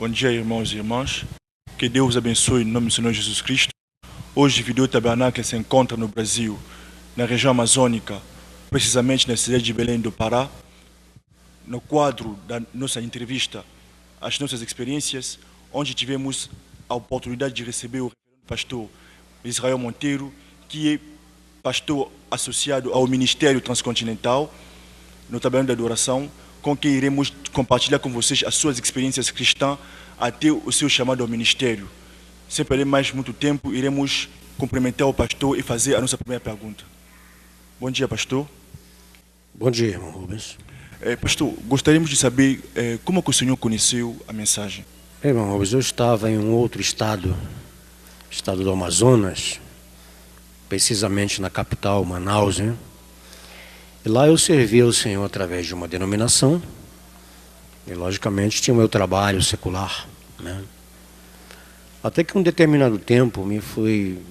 Bom dia, irmãos e irmãs. Que Deus abençoe em nome do Senhor Jesus Cristo. Hoje, o Vídeo Tabernáculo se encontra no Brasil, na região amazônica, precisamente na cidade de Belém do Pará. No quadro da nossa entrevista, as nossas experiências, onde tivemos a oportunidade de receber o pastor Israel Monteiro, que é pastor associado ao Ministério Transcontinental, no Tabernáculo da Adoração, com quem iremos compartilhar com vocês as suas experiências cristãs até o seu chamado ao ministério. Sem perder mais muito tempo, iremos cumprimentar o pastor e fazer a nossa primeira pergunta. Bom dia, pastor. Bom dia, irmão Rubens. Pastor, gostaríamos de saber como que o senhor conheceu a mensagem. Irmão Rubens, eu estava em um outro estado do Amazonas, precisamente na capital, Manaus, né? E lá eu servi ao Senhor através de uma denominação e, logicamente, tinha o meu trabalho secular, né? Até que um determinado tempo me foi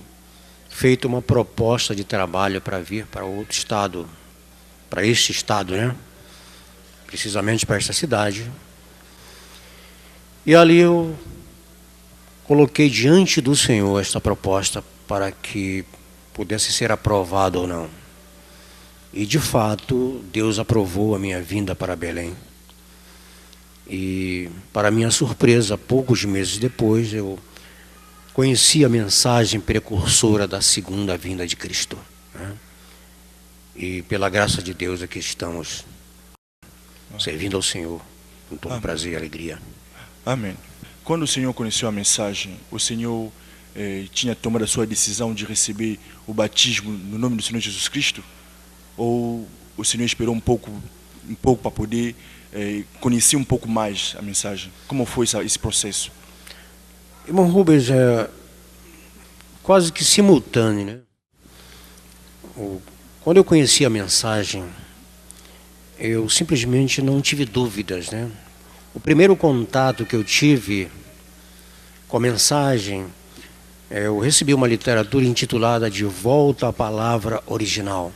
feita uma proposta de trabalho para vir para outro estado, para este estado, né? Precisamente para esta cidade. E ali eu coloquei diante do Senhor esta proposta para que pudesse ser aprovado ou não. E de fato, Deus aprovou a minha vinda para Belém. E para minha surpresa, poucos meses depois, eu conheci a mensagem precursora da segunda vinda de Cristo, né? E pela graça de Deus aqui estamos, servindo ao Senhor com todo prazer e alegria. Amém. Quando o senhor conheceu a mensagem, o senhor tinha tomado a sua decisão de receber o batismo no nome do Senhor Jesus Cristo? Ou o senhor esperou um pouco para poder conhecer um pouco mais a mensagem? Como foi esse processo? Irmão Rubens, é quase que simultâneo, né? Quando eu conheci a mensagem, eu simplesmente não tive dúvidas, né? O primeiro contato que eu tive com a mensagem, eu recebi uma literatura intitulada De Volta à Palavra Original.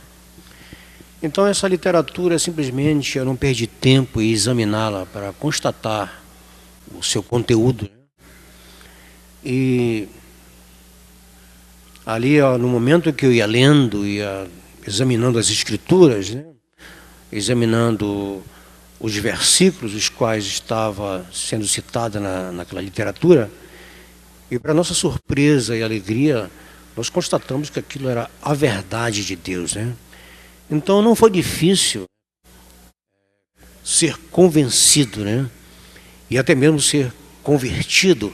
Então essa literatura, simplesmente, eu não perdi tempo em examiná-la para constatar o seu conteúdo. E ali, no momento que eu ia lendo, ia examinando as escrituras, né? Examinando os versículos os quais estava sendo citada naquela literatura, e para nossa surpresa e alegria, nós constatamos que aquilo era a verdade de Deus, né? Então não foi difícil ser convencido, né? E até mesmo ser convertido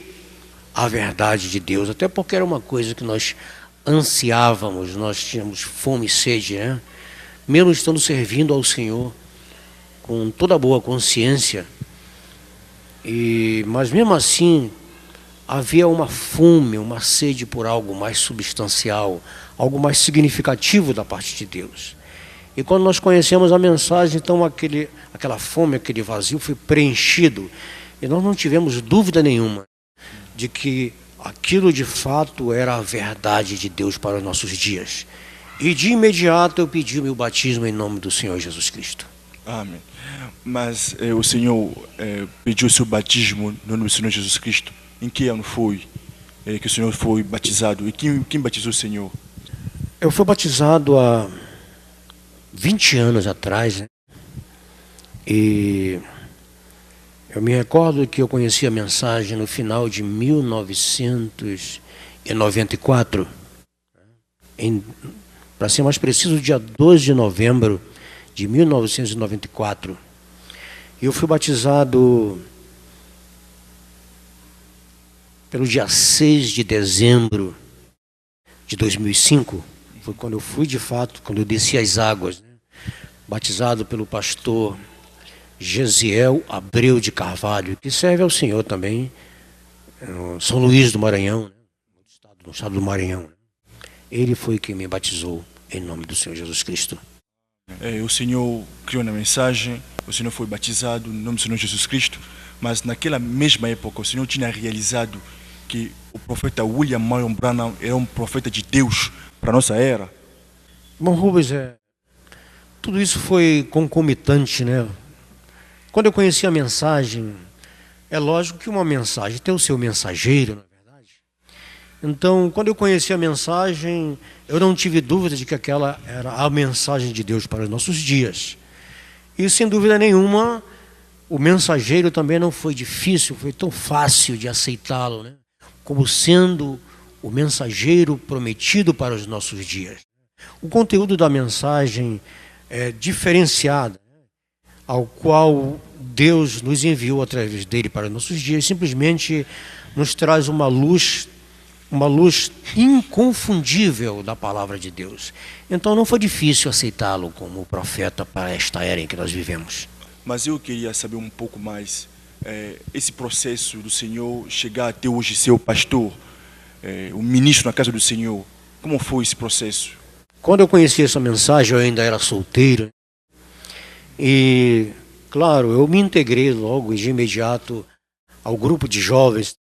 à verdade de Deus, até porque era uma coisa que nós ansiávamos, nós tínhamos fome e sede, né? Mesmo estando servindo ao Senhor com toda boa consciência, mas mesmo assim havia uma fome, uma sede por algo mais substancial, algo mais significativo da parte de Deus. E quando nós conhecemos a mensagem, então aquela fome, aquele vazio foi preenchido. E nós não tivemos dúvida nenhuma de que aquilo de fato era a verdade de Deus para os nossos dias. E de imediato eu pedi o meu batismo em nome do Senhor Jesus Cristo. Amém. Mas o senhor pediu o seu batismo no nome do Senhor Jesus Cristo. Em que ano foi que o senhor foi batizado? E quem batizou o senhor? Eu fui batizado há 20 anos atrás, né? E eu me recordo que eu conheci a mensagem no final de 1994, para ser mais preciso, dia 12 de novembro de 1994. E eu fui batizado pelo dia 6 de dezembro de 2005. Foi quando eu fui, de fato, quando eu desci as águas, né? Batizado pelo pastor Gesiel Abreu de Carvalho, que serve ao Senhor também, no São Luís do Maranhão, né? No estado do Maranhão. Ele foi quem me batizou em nome do Senhor Jesus Cristo. O senhor criou na mensagem, o senhor foi batizado no nome do Senhor Jesus Cristo, mas naquela mesma época o senhor tinha realizado que o profeta William Marion Branham era um profeta de Deus para a nossa era? Bom, Rubens, tudo isso foi concomitante, né? Quando eu conheci a mensagem, É lógico que uma mensagem tem o seu mensageiro, não é verdade? Então, quando eu conheci a mensagem, eu não tive dúvida de que aquela era a mensagem de Deus para os nossos dias. E, sem dúvida nenhuma, o mensageiro também não foi difícil, foi tão fácil de aceitá-lo, né? Como sendo o mensageiro prometido para os nossos dias. O conteúdo da mensagem é diferenciado, ao qual Deus nos enviou através dele para os nossos dias, simplesmente nos traz uma luz inconfundível da palavra de Deus. Então não foi difícil aceitá-lo como profeta para esta era em que nós vivemos. Mas eu queria saber um pouco mais, esse processo do Senhor chegar até hoje ser o pastor, o ministro na casa do Senhor, como foi esse processo? Quando eu conheci essa mensagem, eu ainda era solteiro. E, claro, eu me integrei logo de imediato ao grupo de jovens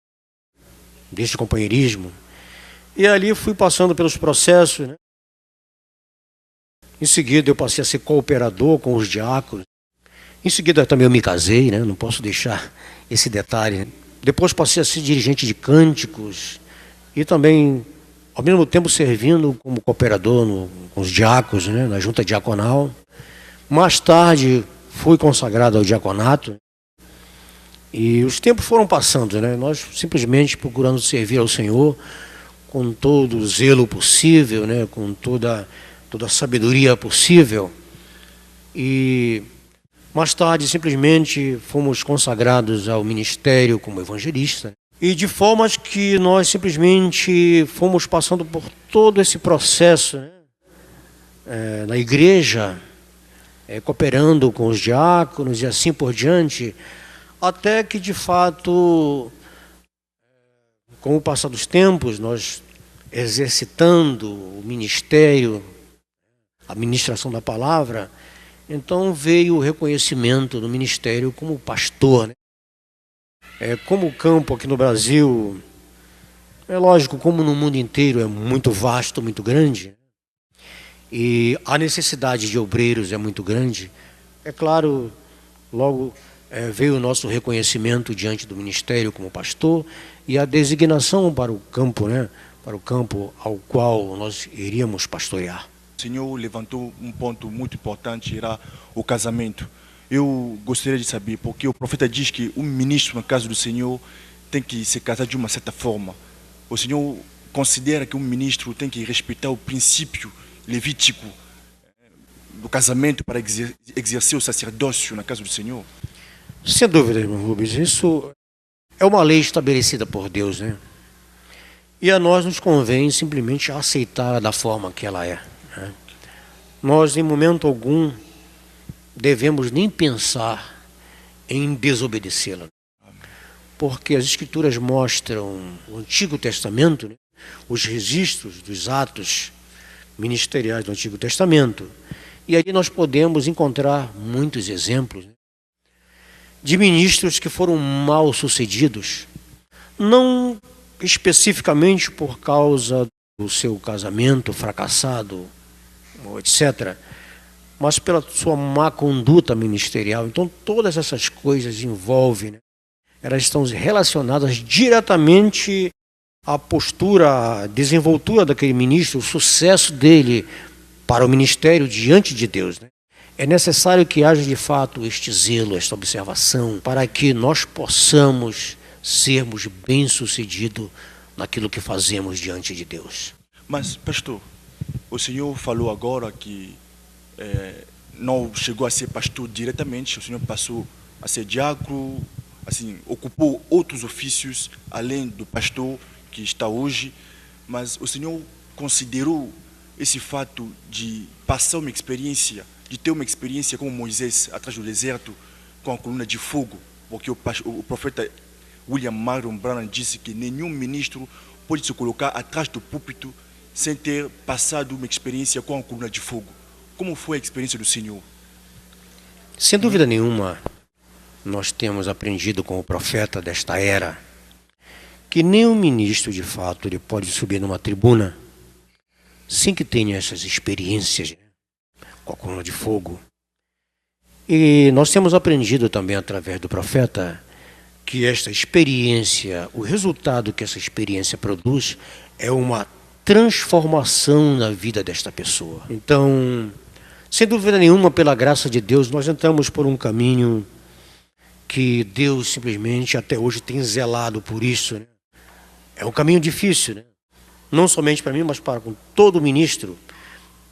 deste companheirismo. E ali fui passando pelos processos, né? Em seguida eu passei a ser cooperador com os diáconos. Em seguida também eu me casei, né? Não posso deixar esse detalhe. Depois passei a ser dirigente de cânticos e também, ao mesmo tempo, servindo como cooperador com os diáconos, né? Na junta diaconal. Mais tarde fui consagrado ao diaconato e os tempos foram passando, né? Nós simplesmente procurando servir ao Senhor com todo o zelo possível, né? Com toda a sabedoria possível. E mais tarde simplesmente fomos consagrados ao ministério como evangelista. E de formas que nós simplesmente fomos passando por todo esse processo, né? Na igreja, cooperando com os diáconos e assim por diante, até que de fato, com o passar dos tempos, nós exercitando o ministério, a ministração da palavra, então veio o reconhecimento do ministério como pastor, né? Como o campo aqui no Brasil, é lógico, como no mundo inteiro, é muito vasto, muito grande, e a necessidade de obreiros é muito grande, é claro, logo veio o nosso reconhecimento diante do ministério como pastor e a designação para o campo, né? Para o campo ao qual nós iríamos pastorear. O Senhor levantou um ponto muito importante, era o casamento. Eu gostaria de saber, porque o profeta diz que um ministro na casa do Senhor tem que se casar de uma certa forma. O Senhor considera que um ministro tem que respeitar o princípio levítico do casamento para exercer o sacerdócio na casa do Senhor? Sem dúvida, irmão Rubens, isso é uma lei estabelecida por Deus, né? E a nós nos convém simplesmente aceitar da forma que ela é, né? Nós, em momento algum, devemos nem pensar em desobedecê-la. Porque as Escrituras mostram o Antigo Testamento, né? Os registros dos atos ministeriais do Antigo Testamento. E ali nós podemos encontrar muitos exemplos, né? De ministros que foram mal sucedidos, não especificamente por causa do seu casamento fracassado, etc., mas pela sua má conduta ministerial. Então todas essas coisas envolvem, né? Elas estão relacionadas diretamente à postura, à desenvoltura daquele ministro, o sucesso dele para o ministério diante de Deus, né? É necessário que haja de fato este zelo, esta observação, para que nós possamos sermos bem-sucedidos naquilo que fazemos diante de Deus. Mas, pastor, o senhor falou agora que não chegou a ser pastor diretamente, o senhor passou a ser diácono, assim, ocupou outros ofícios além do pastor que está hoje, mas o senhor considerou esse fato de passar uma experiência, de ter uma experiência como Moisés atrás do deserto com a coluna de fogo, porque o profeta William Marion Branham disse que nenhum ministro pode se colocar atrás do púlpito sem ter passado uma experiência com a coluna de fogo. Como foi a experiência do Senhor? Sem dúvida nenhuma, nós temos aprendido com o profeta desta era que nenhum ministro, de fato, ele pode subir numa tribuna sem que tenha essas experiências, né, com a coluna de fogo. E nós temos aprendido também através do profeta que esta experiência, o resultado que essa experiência produz é uma transformação na vida desta pessoa. Então, sem dúvida nenhuma, pela graça de Deus, nós entramos por um caminho que Deus simplesmente até hoje tem zelado por isso, né? É um caminho difícil, né? Não somente para mim, mas para com todo ministro.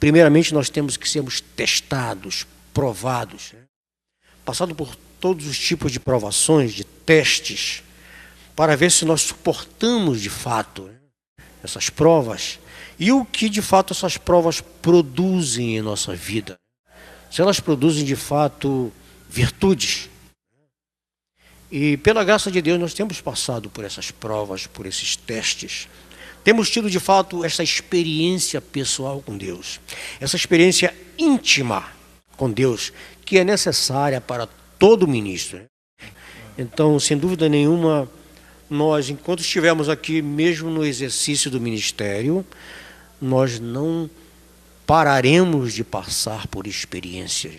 Primeiramente, nós temos que sermos testados, provados, né? Passado por todos os tipos de provações, de testes, para ver se nós suportamos de fato, né, essas provas e o que de fato essas provas produzem em nossa vida. Se elas produzem de fato virtudes. E pela graça de Deus nós temos passado por essas provas, por esses testes. Temos tido de fato essa experiência pessoal com Deus, essa experiência íntima com Deus, que é necessária para todo ministro. Então, sem dúvida nenhuma, nós, enquanto estivermos aqui, mesmo no exercício do ministério, nós não pararemos de passar por experiências,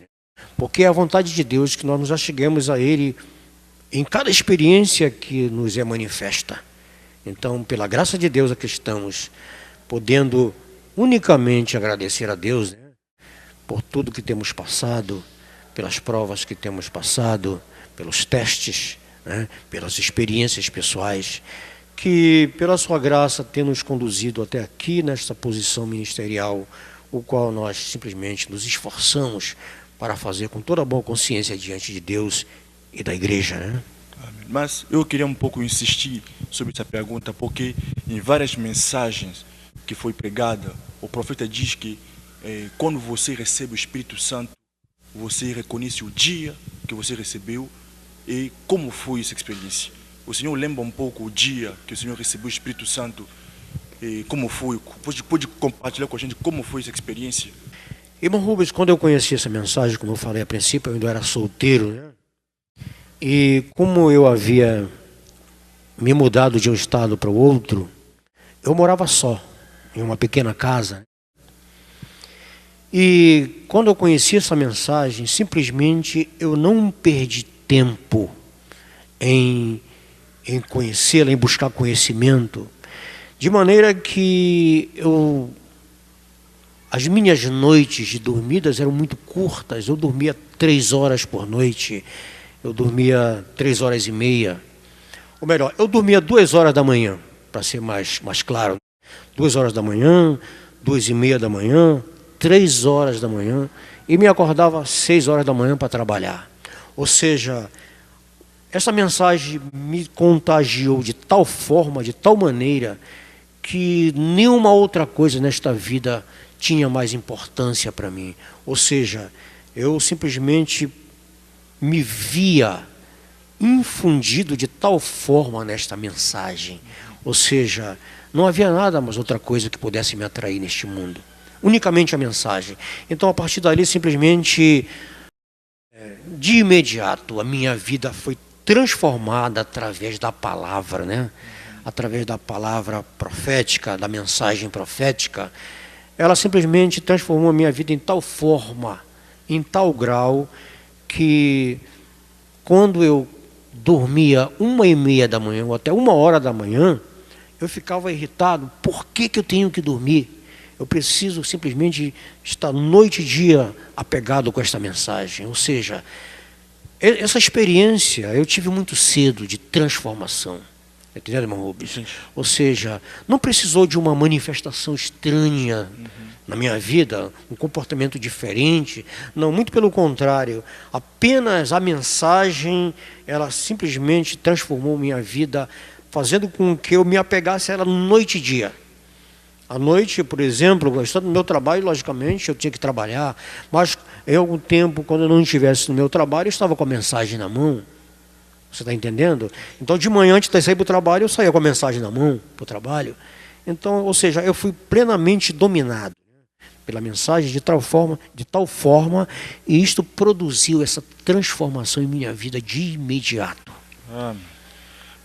porque é a vontade de Deus que nós nos acheguemos a Ele em cada experiência que nos é manifesta. Então, pela graça de Deus, aqui estamos, podendo unicamente agradecer a Deus, né, por tudo que temos passado, pelas provas que temos passado, pelos testes, né, pelas experiências pessoais, que pela sua graça tem nos conduzido até aqui nesta posição ministerial, o qual nós simplesmente nos esforçamos para fazer com toda a boa consciência diante de Deus e da igreja, né? Mas eu queria um pouco insistir sobre essa pergunta, porque em várias mensagens que foi pregada, o profeta diz que quando você recebe o Espírito Santo, você reconhece o dia que você recebeu e como foi essa experiência. O Senhor lembra um pouco o dia que o Senhor recebeu o Espírito Santo e como foi? Pode compartilhar com a gente como foi essa experiência? Irmão Rubens, quando eu conheci essa mensagem, como eu falei a princípio, eu ainda era solteiro, né? E como eu havia me mudado de um estado para o outro, eu morava só, em uma pequena casa. E quando eu conheci essa mensagem, simplesmente eu não perdi tempo em conhecê-la, em buscar conhecimento, de maneira que as minhas noites de dormidas eram muito curtas. Eu dormia 3 horas por noite, eu dormia 3 horas e meia, ou melhor, eu dormia 2 horas da manhã, para ser mais claro, 2 horas da manhã, 2 e meia da manhã, 3 horas da manhã, e me acordava às 6 horas da manhã para trabalhar. Ou seja, essa mensagem me contagiou de tal forma, de tal maneira, que nenhuma outra coisa nesta vida tinha mais importância para mim. Ou seja, eu simplesmente me via infundido de tal forma nesta mensagem. Ou seja, não havia nada mais outra coisa que pudesse me atrair neste mundo. Unicamente a mensagem. Então, a partir dali, simplesmente, de imediato, a minha vida foi transformada através da palavra, né? Através da palavra profética, da mensagem profética. Ela simplesmente transformou a minha vida em tal forma, em tal grau, que quando eu dormia 1h30 da manhã, ou até 1 hora da manhã, eu ficava irritado. Por que eu tenho que dormir? Eu preciso simplesmente estar noite e dia apegado com esta mensagem. Ou seja, essa experiência eu tive muito cedo de transformação. Entendeu, irmão Rubens? Sim. Ou seja, não precisou de uma manifestação estranha na minha vida, um comportamento diferente. Não, muito pelo contrário. Apenas a mensagem, ela simplesmente transformou minha vida, fazendo com que eu me apegasse a ela noite e dia. À noite, por exemplo, estando no meu trabalho, logicamente, eu tinha que trabalhar, mas em algum tempo, quando eu não estivesse no meu trabalho, eu estava com a mensagem na mão. Você está entendendo? Então, de manhã, antes de sair para o trabalho, eu saía com a mensagem na mão para o trabalho. Então, ou seja, eu fui plenamente dominado pela mensagem de tal forma, e isto produziu essa transformação em minha vida de imediato.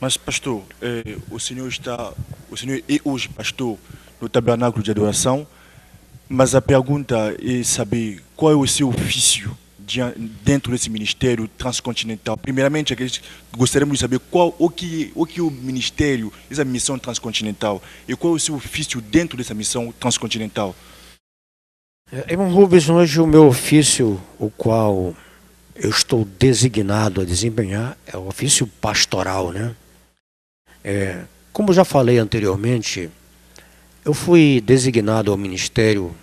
Mas, pastor, o senhor é hoje pastor no tabernáculo de adoração, mas a pergunta é saber qual é o seu ofício dentro desse ministério transcontinental? Primeiramente, gostaríamos de saber o que o ministério, essa missão transcontinental, e qual é o seu ofício dentro dessa missão transcontinental? Irmão Rubens, hoje o meu ofício, o qual eu estou designado a desempenhar, é o ofício pastoral, né? Como já falei anteriormente, eu fui designado ao ministério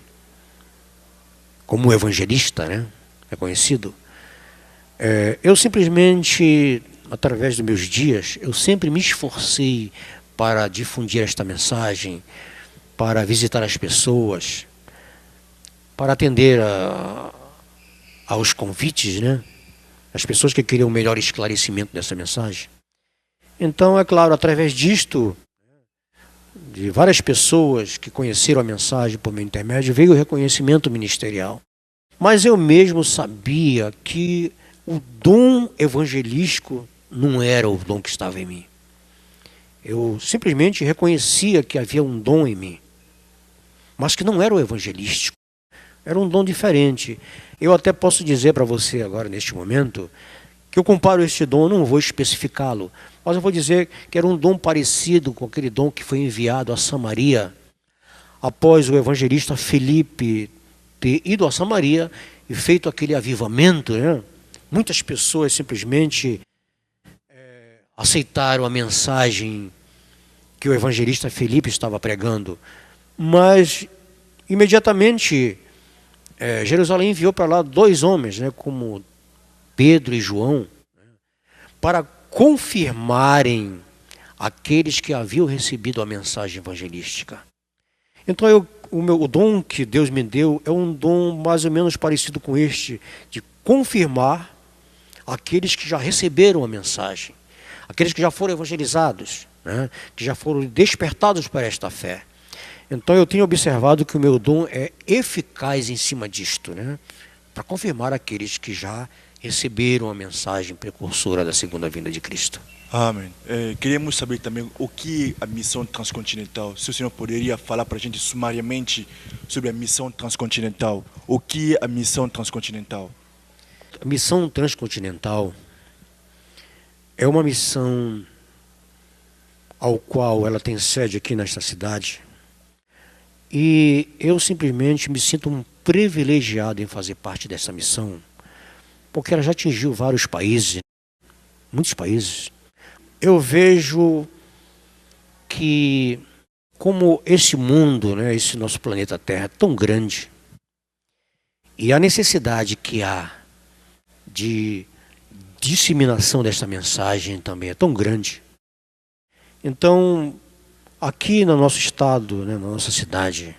como evangelista, né? Reconhecido. Eu simplesmente, através dos meus dias, eu sempre me esforcei para difundir esta mensagem, para visitar as pessoas, para atender aos convites, né? As pessoas que queriam um melhor esclarecimento dessa mensagem. Então, é claro, através disto, de várias pessoas que conheceram a mensagem por meu intermédio, veio o reconhecimento ministerial. Mas eu mesmo sabia que o dom evangelístico não era o dom que estava em mim. Eu simplesmente reconhecia que havia um dom em mim, mas que não era o evangelístico. Era um dom diferente. Eu até posso dizer para você agora, neste momento, que eu comparo este dom, não vou especificá-lo, mas eu vou dizer que era um dom parecido com aquele dom que foi enviado a Samaria, após o evangelista Felipe ter ido a Samaria e feito aquele avivamento, né? Muitas pessoas simplesmente aceitaram a mensagem que o evangelista Felipe estava pregando, mas imediatamente Jerusalém enviou para lá 2 homens, né, como Pedro e João, para confirmarem aqueles que haviam recebido a mensagem evangelística. Então o dom que Deus me deu é um dom mais ou menos parecido com este, de confirmar aqueles que já receberam a mensagem, aqueles que já foram evangelizados, né, que já foram despertados para esta fé. Então eu tenho observado que o meu dom é eficaz em cima disto, né, para confirmar aqueles que já receberam a mensagem precursora da segunda vinda de Cristo. Amém. Queremos saber também o que a missão transcontinental, se o senhor poderia falar para a gente sumariamente sobre a missão transcontinental. O que é a missão transcontinental? A missão transcontinental é uma missão ao qual ela tem sede aqui nesta cidade, e eu simplesmente me sinto um privilegiado em fazer parte dessa missão, porque ela já atingiu vários países, muitos países. Eu vejo que, como esse mundo, né, esse nosso planeta Terra é tão grande, e a necessidade que há de disseminação desta mensagem também é tão grande. Então, aqui no nosso estado, né, na nossa cidade,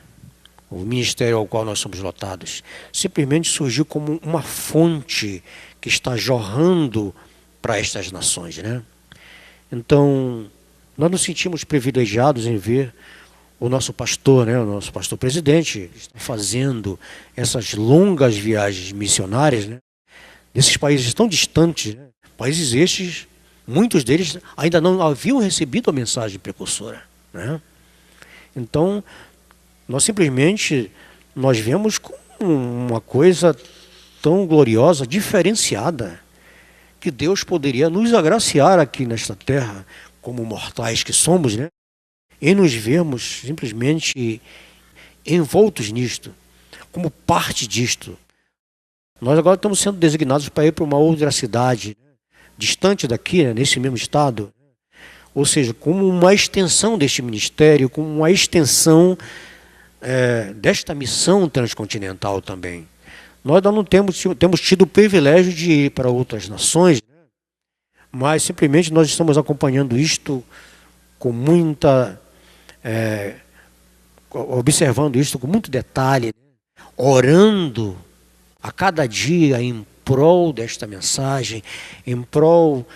o ministério ao qual nós somos lotados, simplesmente surgiu como uma fonte que está jorrando para estas nações, né? Então, nós nos sentimos privilegiados em ver o nosso pastor, né, o nosso pastor presidente, fazendo essas longas viagens missionárias, né, nesses países tão distantes, né, países estes, muitos deles ainda não haviam recebido a mensagem precursora, né? Então, nós vemos uma coisa tão gloriosa, diferenciada, que Deus poderia nos agraciar aqui nesta terra, como mortais que somos, né? E nos vermos simplesmente envoltos nisto, como parte disto. Nós agora estamos sendo designados para ir para uma outra cidade, distante daqui, né, nesse mesmo estado, ou seja, como uma extensão deste ministério, como uma extensão desta missão transcontinental também. Nós não temos tido o privilégio de ir para outras nações, mas simplesmente nós estamos acompanhando isto com muita... observando isto com muito detalhe, orando a cada dia em prol desta mensagem, em prol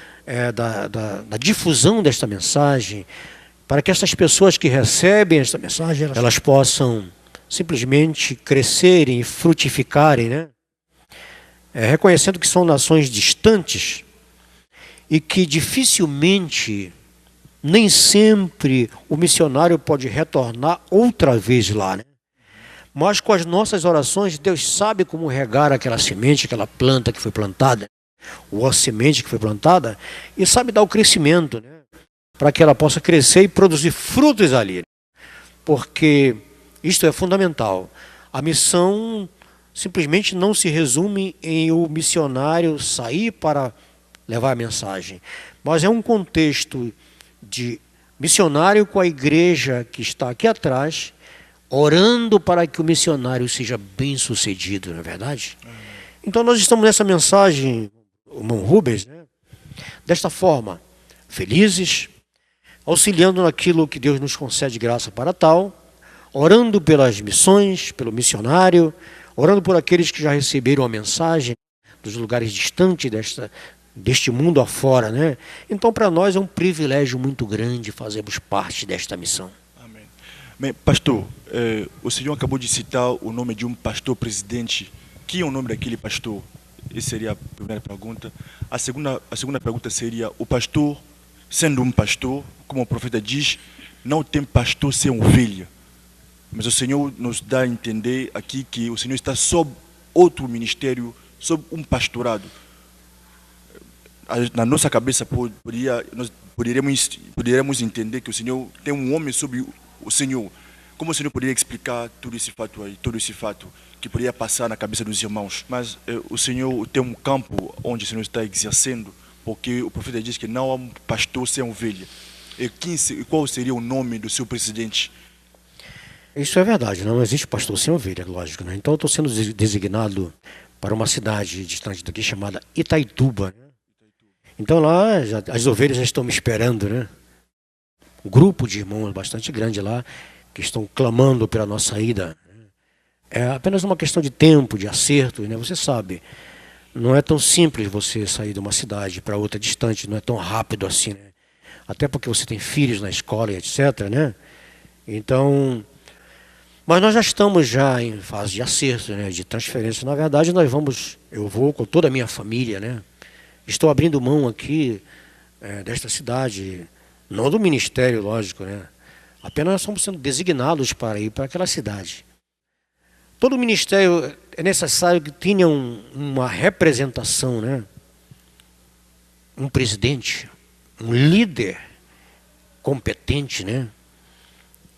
da difusão desta mensagem, para que essas pessoas que recebem esta mensagem, elas possam simplesmente crescerem e frutificarem, né? Reconhecendo que são nações distantes e que dificilmente, nem sempre, o missionário pode retornar outra vez lá, né? mas com as nossas orações, Deus sabe como regar aquela semente, aquela planta que foi plantada, ou a semente que foi plantada, e sabe dar o crescimento, né? Para que ela possa crescer e produzir frutos ali. Porque isto é fundamental. A missão simplesmente não se resume em o missionário sair para levar a mensagem, mas é um contexto de missionário com a igreja que está aqui atrás, orando para que o missionário seja bem sucedido, não é verdade? Então nós estamos nessa mensagem, irmão Rubens, né? Desta forma, felizes, auxiliando naquilo que Deus nos concede graça para tal, orando pelas missões, pelo missionário, orando por aqueles que já receberam a mensagem dos lugares distantes deste mundo afora, né? Então, para nós é um privilégio muito grande fazermos parte desta missão. Amém. Bem, pastor, o senhor acabou de citar o nome de um pastor presidente. Quem é o nome daquele pastor? Essa seria a primeira pergunta. A segunda pergunta seria, o pastor, sendo um pastor, como o profeta diz, não tem pastor sem ovelha. Mas o Senhor nos dá a entender aqui que o Senhor está sob outro ministério, sob um pastorado. Na nossa cabeça nós poderíamos entender que o Senhor tem um homem sobre o Senhor. Como o Senhor poderia explicar todo esse fato que poderia passar na cabeça dos irmãos? Mas o Senhor tem um campo onde o Senhor está exercendo, porque o profeta diz que não há um pastor sem ovelha. E qual seria o nome do seu presidente? Isso é verdade, não existe pastor sem ovelha, lógico, né? Então eu estou sendo designado para uma cidade distante daqui chamada Itaituba, né? Então lá as ovelhas já estão me esperando, né? Um grupo de irmãos bastante grande lá que estão clamando pela nossa ida. É apenas uma questão de tempo, de acerto, né? Você sabe, não é tão simples você sair de uma cidade para outra distante, não é tão rápido assim, né? Até porque você tem filhos na escola e etc, né? Então, mas nós já estamos já em fase de acerto, né? De transferência. Na verdade, eu vou com toda a minha família, né? Estou abrindo mão aqui desta cidade, não do ministério, lógico, né? Apenas nós estamos sendo designados para ir para aquela cidade. Todo ministério é necessário que tenha uma representação, né? Um presidente, um líder competente, né?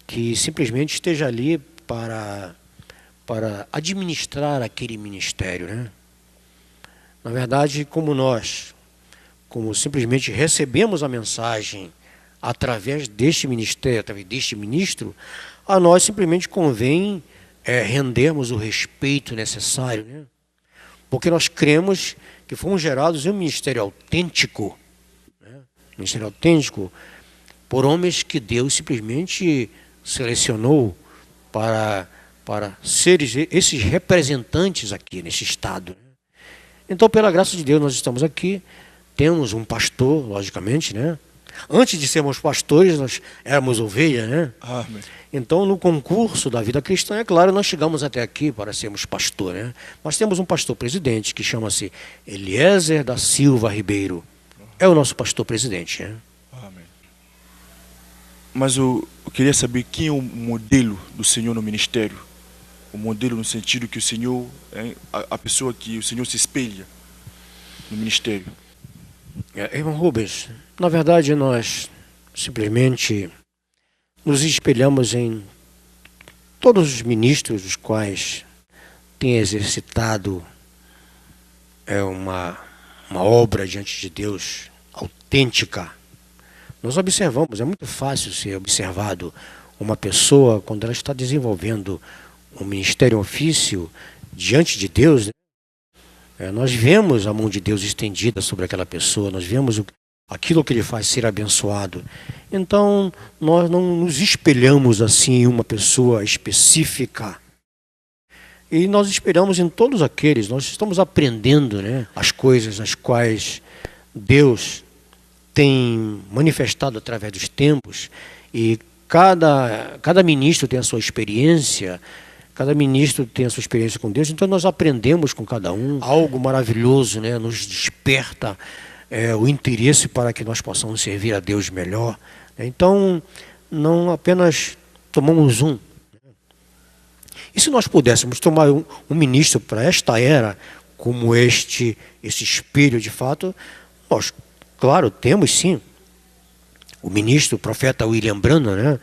Que simplesmente esteja ali para administrar aquele ministério, né? Na verdade, como simplesmente recebemos a mensagem através deste ministério, através deste ministro, a nós simplesmente convém rendermos o respeito necessário, né? Porque nós cremos que fomos gerados em um ministério autêntico, né? Ministério autêntico por homens que Deus simplesmente selecionou para ser esses representantes aqui nesse estado. Então, pela graça de Deus, nós estamos aqui, temos um pastor, logicamente, né? Antes de sermos pastores, nós éramos ovelha, né? Amém. Então, no concurso da vida cristã, é claro, nós chegamos até aqui para sermos pastor, né? Mas temos um pastor presidente que chama-se Eliezer da Silva Ribeiro. É o nosso pastor presidente, né? Amém. Mas eu queria saber quem é o modelo do Senhor no ministério. O modelo no sentido que o Senhor é a pessoa que o Senhor se espelha no ministério. Irmão Rubens, na verdade nós simplesmente nos espelhamos em todos os ministros os quais têm exercitado uma obra diante de Deus autêntica. Nós observamos, é muito fácil ser observado uma pessoa quando ela está desenvolvendo um ministério, um ofício diante de Deus, né? Nós vemos a mão de Deus estendida sobre aquela pessoa, nós vemos aquilo que ele faz ser abençoado. Então, nós não nos espelhamos assim em uma pessoa específica. E nós esperamos em todos aqueles, nós estamos aprendendo, né, as coisas as quais Deus tem manifestado através dos tempos, e cada ministro tem a sua experiência. Cada ministro tem a sua experiência com Deus, então nós aprendemos com cada um algo maravilhoso, né? Nos desperta o interesse para que nós possamos servir a Deus melhor. Então, não apenas tomamos E se nós pudéssemos tomar um ministro para esta era, como esse espelho de fato, nós, claro, temos sim o ministro, o profeta William Branham, né?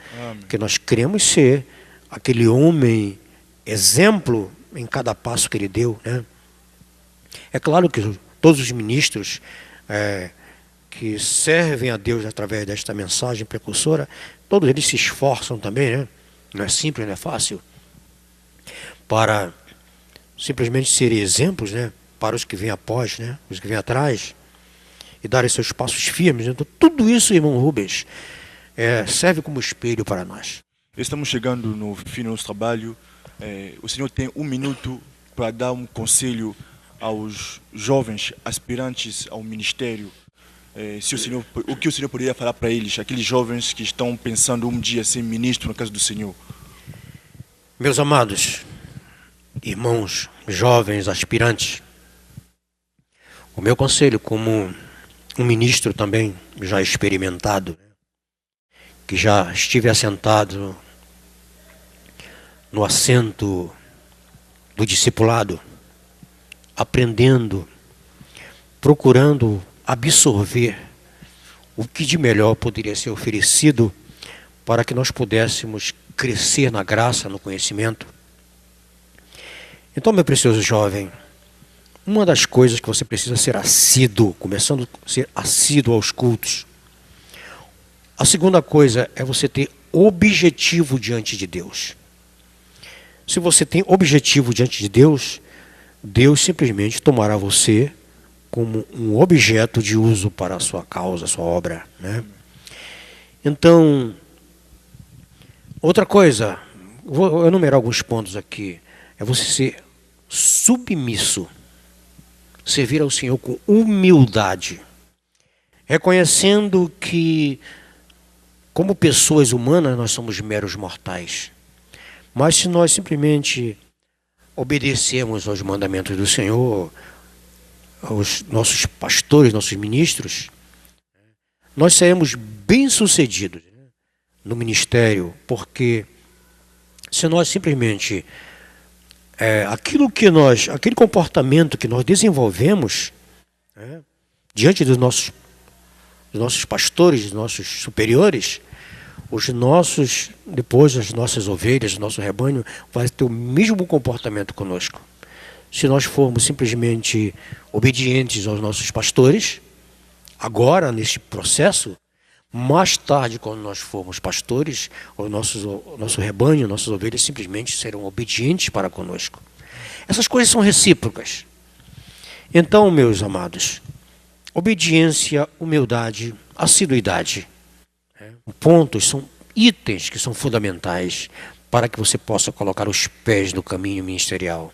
Que nós queremos ser aquele homem exemplo em cada passo que ele deu, né? É claro que todos os ministros que servem a Deus através desta mensagem precursora, todos eles se esforçam também, né? Não é simples, não é fácil, para simplesmente serem exemplos, né? Para os que vêm após, né? Os que vêm atrás, e darem seus passos firmes. Então, tudo isso, irmão Rubens, serve como espelho para nós. Estamos chegando no fim do nosso trabalho. O senhor tem 1 minuto para dar um conselho aos jovens aspirantes ao ministério. O que o senhor poderia falar para eles, aqueles jovens que estão pensando um dia ser ministro na casa do Senhor? Meus amados irmãos, jovens aspirantes, o meu conselho como um ministro também já experimentado, que já estive assentado no assento do discipulado, aprendendo, procurando absorver o que de melhor poderia ser oferecido para que nós pudéssemos crescer na graça, no conhecimento. Então, meu precioso jovem, uma das coisas que você precisa ser assíduo, começando a ser assíduo aos cultos. A segunda coisa é você ter objetivo diante de Deus. Se você tem objetivo diante de Deus, Deus simplesmente tomará você como um objeto de uso para a sua causa, a sua obra, né? Então, outra coisa, vou enumerar alguns pontos aqui, é você ser submisso, servir ao Senhor com humildade, reconhecendo que, como pessoas humanas, nós somos meros mortais. Mas se nós simplesmente obedecermos aos mandamentos do Senhor, aos nossos pastores, nossos ministros, nós seremos bem-sucedidos no ministério, porque se nós simplesmente aquele comportamento que nós desenvolvemos diante dos nossos pastores, dos nossos superiores, depois as nossas ovelhas, o nosso rebanho vai ter o mesmo comportamento conosco. Se nós formos simplesmente obedientes aos nossos pastores, agora neste processo, mais tarde, quando nós formos pastores, o nosso rebanho, nossas ovelhas simplesmente serão obedientes para conosco. Essas coisas são recíprocas. Então, meus amados, obediência, humildade, assiduidade, pontos, são itens que são fundamentais para que você possa colocar os pés no caminho ministerial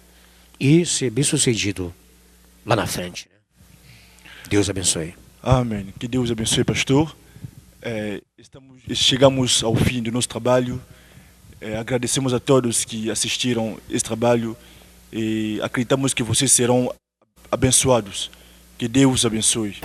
e ser bem-sucedido lá na frente. Deus abençoe. Amém. Que Deus abençoe, pastor. Chegamos ao fim do nosso trabalho. Agradecemos a todos que assistiram esse trabalho e acreditamos que vocês serão abençoados. Que Deus abençoe.